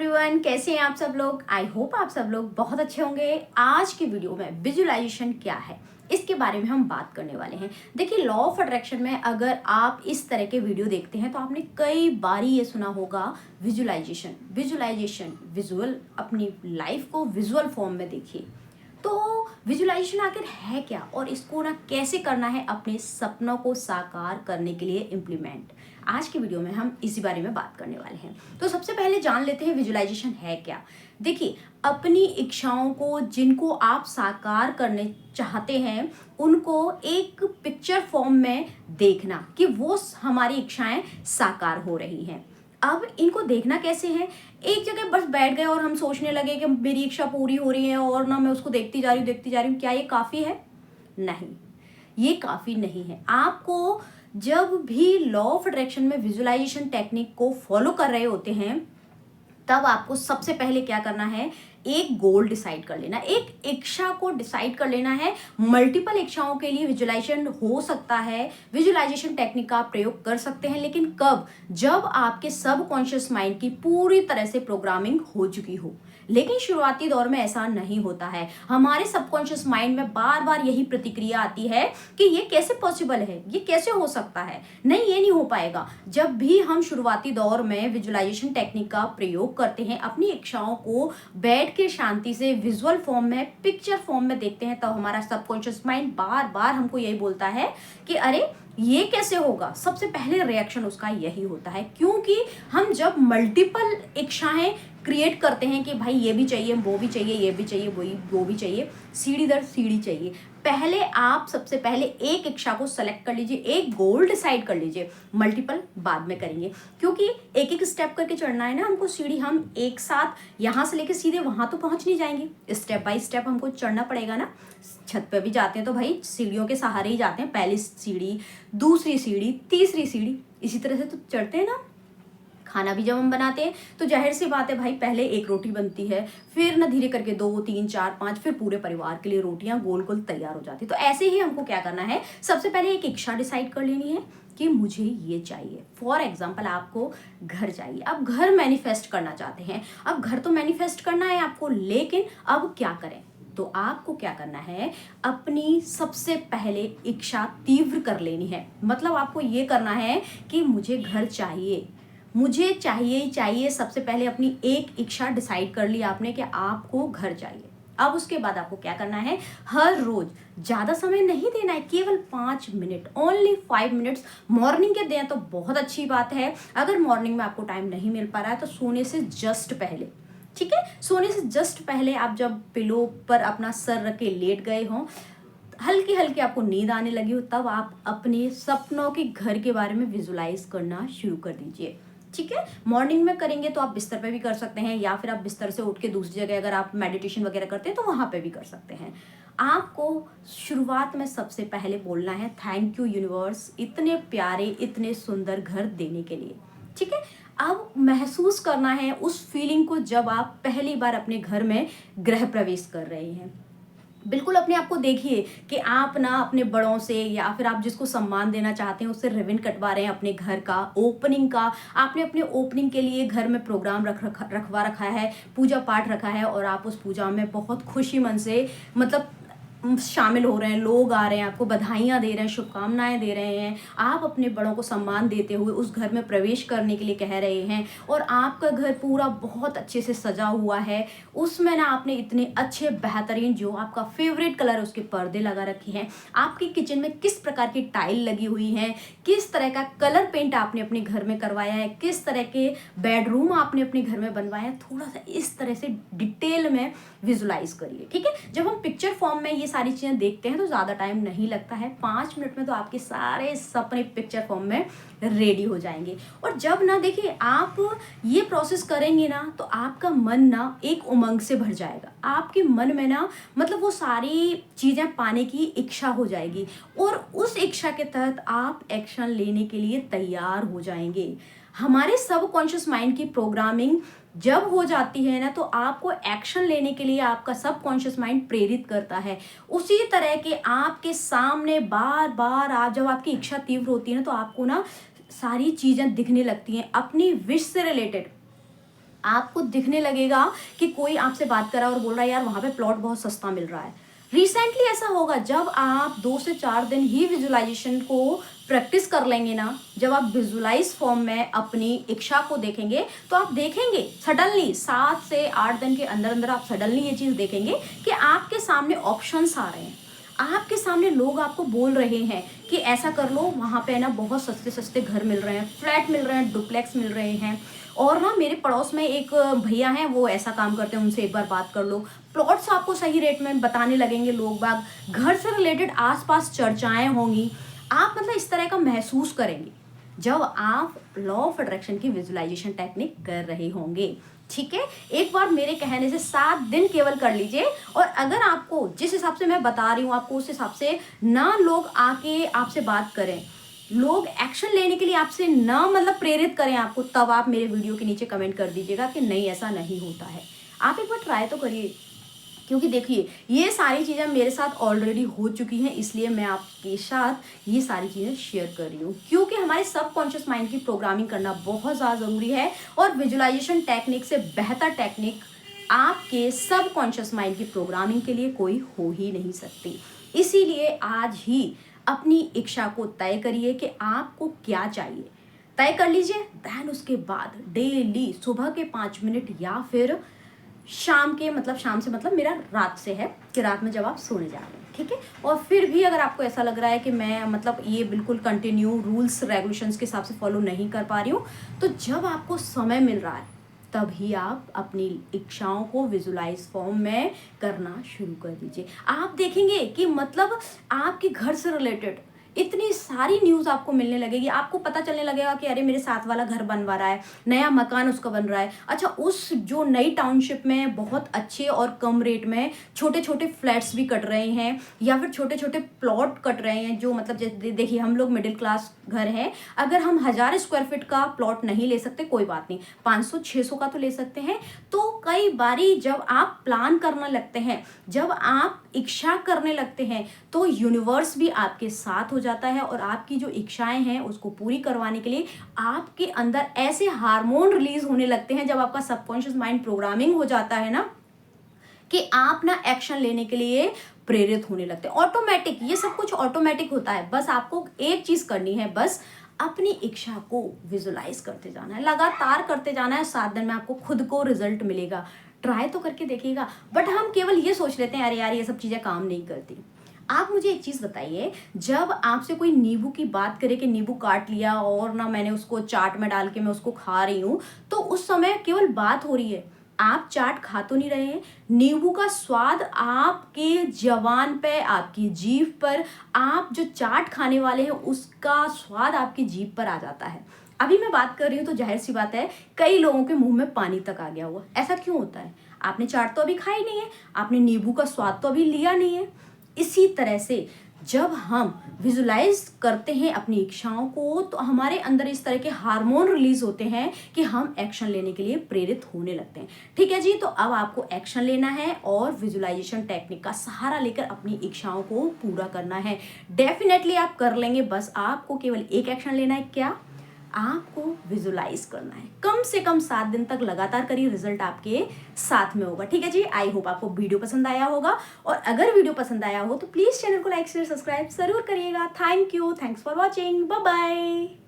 Everyone, कैसे हैं आप सब लोग। आई होप आप सब लोग बहुत अच्छे होंगे। आज की वीडियो में विजुअलाइजेशन क्या है इसके बारे में हम बात करने वाले हैं। देखिए, लॉ ऑफ अट्रैक्शन में अगर आप इस तरह के वीडियो देखते हैं तो आपने कई बारी ये सुना होगा विजुअलाइजेशन विजुअलाइजेशन विजुअल, अपनी लाइफ को विजुअल फॉर्म में देखिए। तो विजुअलाइजेशन आखिर है क्या और इसको ना कैसे करना है अपने सपनों को साकार करने के लिए इम्प्लीमेंट। आज की वीडियो में हम इसी बारे में बात करने वाले हैं। तो सबसे पहले जान लेते हैं विजुअलाइजेशन है क्या। देखिए, अपनी इच्छाओं को जिनको आप साकार करने चाहते हैं उनको एक पिक्चर फॉर्म में देखना कि वो हमारी इच्छाएं साकार हो रही हैं। अब इनको देखना कैसे है। एक जगह बस बैठ गए और हम सोचने लगे कि मेरी इच्छा पूरी हो रही है और ना मैं उसको देखती जा रही हूँ, क्या ये काफ़ी है? नहीं, ये काफ़ी नहीं है। आपको जब भी लॉ ऑफ अट्रैक्शन में विजुअलाइजेशन टेक्निक को फॉलो कर रहे होते हैं तब आपको सबसे पहले क्या करना है, एक गोल डिसाइड कर लेना, एक इच्छा को डिसाइड कर लेना है। मल्टीपल इच्छाओं के लिए विजुअलाइजेशन हो सकता है, विजुअलाइजेशन टेक्निक का आप प्रयोग कर सकते हैं, लेकिन कब? जब आपके सबकॉन्शियस माइंड की पूरी तरह से प्रोग्रामिंग हो चुकी हो। लेकिन शुरुआती दौर में ऐसा नहीं होता है। हमारे सबकॉन्शियस माइंड में बार बार यही प्रतिक्रिया आती है कि ये कैसे पॉसिबल है, ये कैसे हो सकता है, नहीं ये नहीं हो पाएगा। जब भी हम शुरुआती दौर में विजुअलाइजेशन टेक्निक का प्रयोग करते हैं, अपनी इच्छाओं को बैठ के शांति से विजुअल फॉर्म में, पिक्चर फॉर्म में देखते हैं, तब हमारा सबकॉन्शियस माइंड बार बार हमको यही बोलता है कि अरे ये कैसे होगा। सबसे पहले रिएक्शन उसका यही होता है, क्योंकि हम जब मल्टीपल इच्छाएं क्रिएट करते हैं कि भाई ये भी चाहिए, वो भी चाहिए, ये भी चाहिए, वो भी चाहिए, सीढ़ी दर सीढ़ी चाहिए। पहले आप सबसे पहले एक इच्छा को सेलेक्ट कर लीजिए, एक गोल डिसाइड कर लीजिए, मल्टीपल बाद में करेंगे, क्योंकि एक एक स्टेप करके चढ़ना है ना हमको सीढ़ी। हम एक साथ यहाँ से लेके सीधे वहां तो पहुंच नहीं जाएंगे, स्टेप बाय स्टेप हमको चढ़ना पड़ेगा ना। छत पे भी जाते हैं तो भाई सीढ़ियों के सहारे ही जाते हैं, पहली सीढ़ी, दूसरी सीढ़ी, तीसरी सीढ़ी, इसी तरह से तो चढ़ते हैं ना। खाना भी जब हम बनाते हैं तो जाहिर सी बात है भाई, पहले एक रोटी बनती है, फिर ना धीरे करके 2, 3, 4, 5, फिर पूरे परिवार के लिए रोटियां गोल गोल तैयार हो जाती है। तो ऐसे ही हमको क्या करना है, सबसे पहले एक इच्छा डिसाइड कर लेनी है कि मुझे ये चाहिए। फॉर एग्जाम्पल, आपको घर चाहिए, अब घर मैनिफेस्ट करना चाहते हैं। अब घर तो मैनिफेस्ट करना है आपको, लेकिन अब क्या करें? तो आपको क्या करना है, अपनी सबसे पहले इच्छा तीव्र कर लेनी है। मतलब आपको ये करना है कि मुझे घर चाहिए, मुझे चाहिए ही चाहिए। सबसे पहले अपनी एक इच्छा डिसाइड कर ली आपने कि आपको घर चाहिए। अब उसके बाद आपको क्या करना है, हर रोज ज़्यादा समय नहीं देना है, केवल 5 मिनट, ओनली 5 मिनट्स मॉर्निंग के दें तो बहुत अच्छी बात है। अगर मॉर्निंग में आपको टाइम नहीं मिल पा रहा है तो सोने से जस्ट पहले, ठीक है, सोने से जस्ट पहले आप जब पिलो पर अपना सर रख के लेट गए हों, हल्की हल्की आपको नींद आने लगी हो, तब आप अपने सपनों के घर के बारे में विजुलाइज करना शुरू कर दीजिए। ठीक है, मॉर्निंग में करेंगे तो आप बिस्तर पे भी कर सकते हैं, या फिर आप बिस्तर से उठ के दूसरी जगह अगर आप मेडिटेशन वगैरह करते हैं तो वहां पे भी कर सकते हैं। आपको शुरुआत में सबसे पहले बोलना है थैंक यू यूनिवर्स, इतने प्यारे, इतने सुंदर घर देने के लिए। ठीक है, अब महसूस करना है उस फीलिंग को जब आप पहली बार अपने घर में गृह प्रवेश कर रहे हैं। बिल्कुल अपने आप को देखिए कि आप ना अपने बड़ों से या फिर आप जिसको सम्मान देना चाहते हैं उससे रिबन कटवा रहे हैं अपने घर का, ओपनिंग का। आपने अपने ओपनिंग के लिए घर में प्रोग्राम रखवा रखा है, पूजा पाठ रखा है, और आप उस पूजा में बहुत खुशी मन से मतलब शामिल हो रहे हैं, लोग आ रहे हैं, आपको बधाइयाँ दे रहे हैं, शुभकामनाएं दे रहे हैं। आप अपने बड़ों को सम्मान देते हुए उस घर में प्रवेश करने के लिए कह रहे हैं, और आपका घर पूरा बहुत अच्छे से सजा हुआ है। उसमें ना आपने इतने अच्छे बेहतरीन जो आपका फेवरेट कलर है उसके पर्दे लगा रखे हैं। आपकी किचन में किस प्रकार की टाइल लगी हुई है, किस तरह का कलर पेंट आपने अपने घर में करवाया है, किस तरह के बेडरूम आपने अपने घर में बनवाया है, थोड़ा सा इस तरह से डिटेल में विजुलाइज करिए। ठीक है, जब हम पिक्चर फॉर्म में ये सारी चीजें देखते हैं तो ज्यादा टाइम नहीं लगता है, 5 मिनट में तो आपके सारे सपने पिक्चर फॉर्म में रेडी हो जाएंगे। और जब ना देखिए आप ये प्रोसेस करेंगे ना तो आपका मन ना एक उमंग से भर जाएगा, आपके मन में ना मतलब वो सारी चीजें पाने की इच्छा हो जाएगी, और उस इच्छा के तहत आप एक्शन लेने के लिए तैयार हो जाएंगे। हमारे सबकॉन्शियस माइंड की प्रोग्रामिंग जब हो जाती है ना तो आपको एक्शन लेने के लिए आपका सबकॉन्शियस माइंड प्रेरित करता है। उसी तरह के आपके सामने बार बार आप जब आपकी इच्छा तीव्र होती है ना तो आपको ना सारी चीजें दिखने लगती हैं अपनी विश से रिलेटेड। आपको दिखने लगेगा कि कोई आपसे बात कर रहा है और बोल रहा है यार वहाँ पे प्लॉट बहुत सस्ता मिल रहा है। रिसेंटली ऐसा होगा जब आप 2 से 4 दिन ही विजुअलाइजेशन को प्रैक्टिस कर लेंगे ना, जब आप विजुअलाइज फॉर्म में अपनी इच्छा को देखेंगे तो आप देखेंगे सडनली 7 से 8 दिन के अंदर अंदर आप सडनली ये चीज़ देखेंगे कि आपके सामने ऑप्शंस आ रहे हैं, आपके सामने लोग आपको बोल रहे हैं कि ऐसा कर लो, वहाँ पे ना बहुत सस्ते सस्ते घर मिल रहे हैं, फ्लैट मिल रहे हैं, डुप्लेक्स मिल रहे हैं। और ना मेरे पड़ोस में एक भैया हैं, वो ऐसा काम करते हैं, उनसे एक बार बात कर लो। प्लॉट्स आपको सही रेट में बताने लगेंगे लोग बाग, घर से रिलेटेड आसपास चर्चाएं होंगी, आप मतलब इस तरह का महसूस करेंगे जब आप लॉ ऑफ अट्रैक्शन की विजुअलाइजेशन टेक्निक कर रहे होंगे। ठीक है, एक बार मेरे कहने से 7 दिन केवल कर लीजिए, और अगर आपको जिस हिसाब से मैं बता रही हूँ आपको उस हिसाब से ना लोग आके आपसे बात करें, लोग एक्शन लेने के लिए आपसे ना मतलब प्रेरित करें आपको, तब आप मेरे वीडियो के नीचे कमेंट कर दीजिएगा कि नहीं ऐसा नहीं होता है। आप एक बार ट्राई तो करिए, क्योंकि देखिए ये सारी चीज़ें मेरे साथ ऑलरेडी हो चुकी हैं, इसलिए मैं आपके साथ ये सारी चीज़ें शेयर कर रही हूँ, क्योंकि हमारे सबकॉन्शियस माइंड की प्रोग्रामिंग करना बहुत ज़्यादा ज़रूरी है, और विजुअलाइजेशन टेक्निक से बेहतर टेक्निक आपके सबकॉन्शियस माइंड की प्रोग्रामिंग के लिए कोई हो ही नहीं सकती। इसीलिए आज ही अपनी इच्छा को तय करिए कि आपको क्या चाहिए, तय कर लीजिए। दैन उसके बाद डेली सुबह के 5 मिनट या फिर शाम के, मतलब शाम से मतलब मेरा रात से है कि रात में जब आप सोने जा रहे हैं, ठीक है। और फिर भी अगर आपको ऐसा लग रहा है कि मैं मतलब ये बिल्कुल कंटिन्यू रूल्स रेगुलेशंस के हिसाब से फॉलो नहीं कर पा रही हूँ, तो जब आपको समय मिल रहा है तभी आप अपनी इच्छाओं को विजुलाइज फॉर्म में करना शुरू कर दीजिए। आप देखेंगे कि मतलब आपके घर से रिलेटेड इतनी सारी न्यूज़ आपको मिलने लगेगी, आपको पता चलने लगेगा कि अरे मेरे साथ वाला घर बनवा रहा है, नया मकान उसका बन रहा है, अच्छा उस जो नई टाउनशिप में बहुत अच्छे और कम रेट में छोटे छोटे फ्लैट्स भी कट रहे हैं, या फिर छोटे छोटे प्लॉट कट रहे हैं, जो मतलब जैसे देखिए हम लोग मिडिल क्लास घर हैं, अगर हम 1000 स्क्वायर फीट का प्लॉट नहीं ले सकते कोई बात नहीं, 500-600 का तो ले सकते हैं। तो कई बारी जब आप प्लान करने लगते हैं, जब आप इच्छा करने लगते हैं, तो यूनिवर्स भी आपके साथ हो जाता है, और आपकी जो इच्छाएं हैं उसको पूरी करवाने के लिए आपके अंदर ऐसे हार्मोन रिलीज होने लगते हैं, जब आपका सबकॉन्शियस माइंड प्रोग्रामिंग हो जाता है ना, कि आप ना एक्शन लेने के लिए प्रेरित होने लगते हैं ऑटोमेटिक। ये सब कुछ ऑटोमेटिक होता है, बस आपको एक चीज करनी है, बस अपनी इच्छा को विजुलाइज करते जाना है, लगातार करते जाना है। 7 दिन में आपको खुद को रिजल्ट मिलेगा, ट्राई तो करके देखिएगा। बट हम केवल ये सोच लेते हैं अरे यार ये सब चीजें काम नहीं करती। आप मुझे एक चीज़ बताइए, जब आपसे कोई नींबू की बात करे कि नींबू काट लिया और ना मैंने उसको चाट में डाल के मैं उसको खा रही हूँ, तो उस समय केवल बात हो रही है, आप चाट खा तो नहीं रहे हैं। नींबू का स्वाद आपके जबान पे, आपकी जीभ पर, आप जो चाट खाने वाले हैं उसका स्वाद आपकी जीभ पर आ जाता है। अभी मैं बात कर रही हूँ तो जाहिर सी बात है कई लोगों के मुंह में पानी तक आ गया हुआ। ऐसा क्यों होता है? आपने चाट तो अभी खाई नहीं है, आपने नींबू का स्वाद तो अभी लिया नहीं है। इसी तरह से जब हम विजुलाइज करते हैं अपनी इच्छाओं को, तो हमारे अंदर इस तरह के हार्मोन रिलीज होते हैं कि हम एक्शन लेने के लिए प्रेरित होने लगते हैं। ठीक है जी, तो अब आपको एक्शन लेना है और विजुलाइजेशन टेक्निक का सहारा लेकर अपनी इच्छाओं को पूरा करना है। डेफिनेटली आप कर लेंगे, बस आपको केवल एक एक्शन लेना है। क्या? आपको विजुलाइज करना है। कम से कम 7 दिन तक लगातार करिए, रिजल्ट आपके साथ में होगा। ठीक है जी, आई होप आपको वीडियो पसंद आया होगा, और अगर वीडियो पसंद आया हो तो प्लीज चैनल को लाइक शेयर सब्सक्राइब जरूर करिएगा। Thank you, thanks for watching, bye bye.